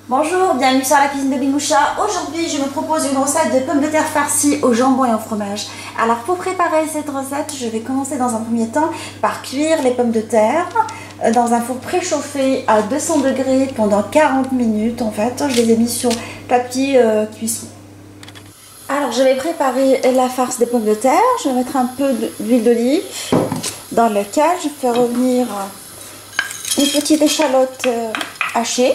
Bonjour, bienvenue sur la cuisine de Limoucha. Aujourd'hui, je me propose une recette de pommes de terre farcies au jambon et au fromage. Alors, pour préparer cette recette, je vais commencer dans un premier temps par cuire les pommes de terre dans un four préchauffé à 200 degrés pendant 40 minutes. En fait, je les ai mis sur papier cuisson. Alors, je vais préparer la farce des pommes de terre. Je vais mettre un peu d'huile d'olive dans lequel je fais revenir une petite échalote hachée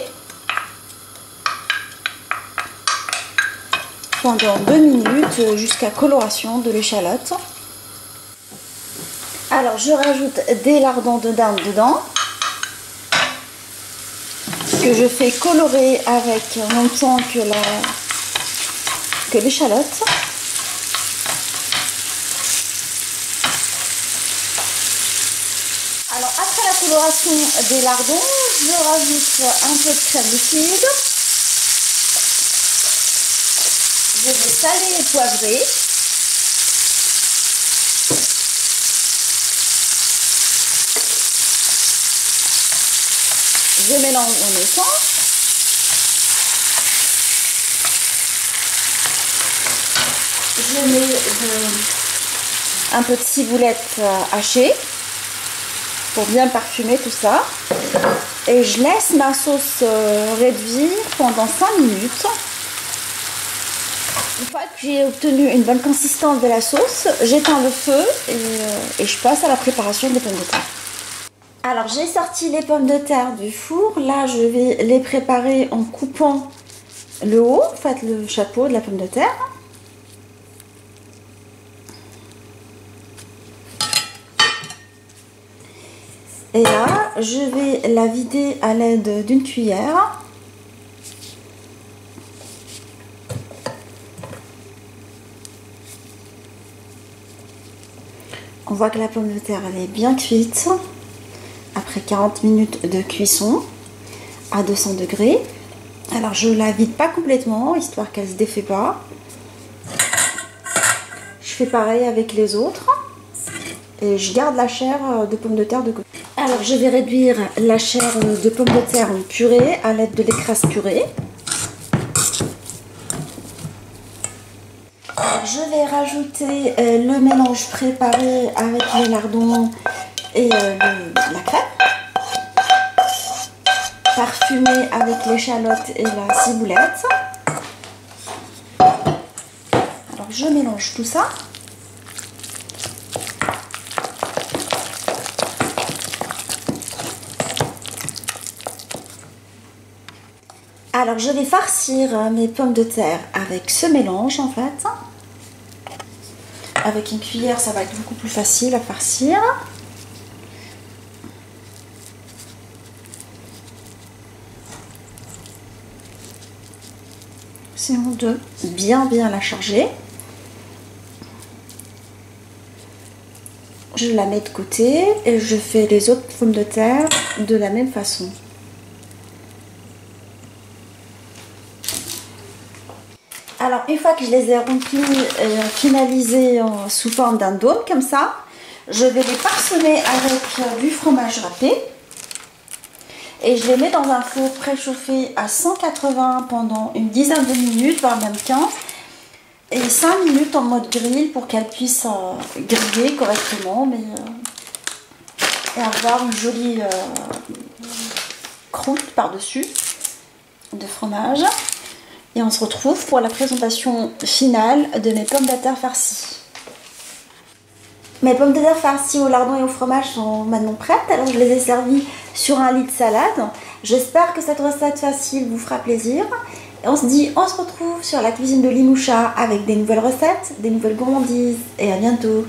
pendant 2 minutes jusqu'à coloration de l'échalote. Alors je rajoute des lardons de dinde dedans que je fais colorer avec en même temps que l'échalote. Alors après la coloration des lardons, je rajoute un peu de crème liquide. Je vais saler et poivrer. Je mélange en même temps. Je mets un peu de ciboulette hachée pour bien parfumer tout ça. Et je laisse ma sauce réduire pendant 5 minutes. Une fois que j'ai obtenu une bonne consistance de la sauce, j'éteins le feu et je passe à la préparation des pommes de terre. Alors j'ai sorti les pommes de terre du four. Là je vais les préparer en coupant le haut, en fait le chapeau de la pomme de terre. Et là je vais la vider à l'aide d'une cuillère. On voit que la pomme de terre elle est bien cuite après 40 minutes de cuisson à 200 degrés. Alors je la vide pas complètement histoire qu'elle se défait pas. Je fais pareil avec les autres et je garde la chair de pomme de terre de côté. Alors je vais réduire la chair de pomme de terre en purée à l'aide de l'écrase purée. Je vais rajouter le mélange préparé avec les lardons et la crème, parfumé avec l'échalote et la ciboulette. Alors je mélange tout ça. Alors je vais farcir mes pommes de terre avec ce mélange en fait. Avec une cuillère, ça va être beaucoup plus facile à farcir. C'est de bien la charger. Je la mets de côté et je fais les autres pommes de terre de la même façon. Alors une fois que je les ai remplies et finalisées sous forme d'un dôme comme ça, je vais les parsemer avec du fromage râpé et je les mets dans un four préchauffé à 180 pendant une dizaine de minutes, voire même 15, et 5 minutes en mode grill pour qu'elles puissent griller correctement et avoir une jolie croûte par-dessus de fromage. Et on se retrouve pour la présentation finale de mes pommes de terre farcies. Mes pommes de terre farcies au lardon et au fromage sont maintenant prêtes. Alors je les ai servies sur un lit de salade. J'espère que cette recette facile vous fera plaisir. Et on se retrouve sur la cuisine de Limoucha avec des nouvelles recettes, des nouvelles gourmandises. Et à bientôt.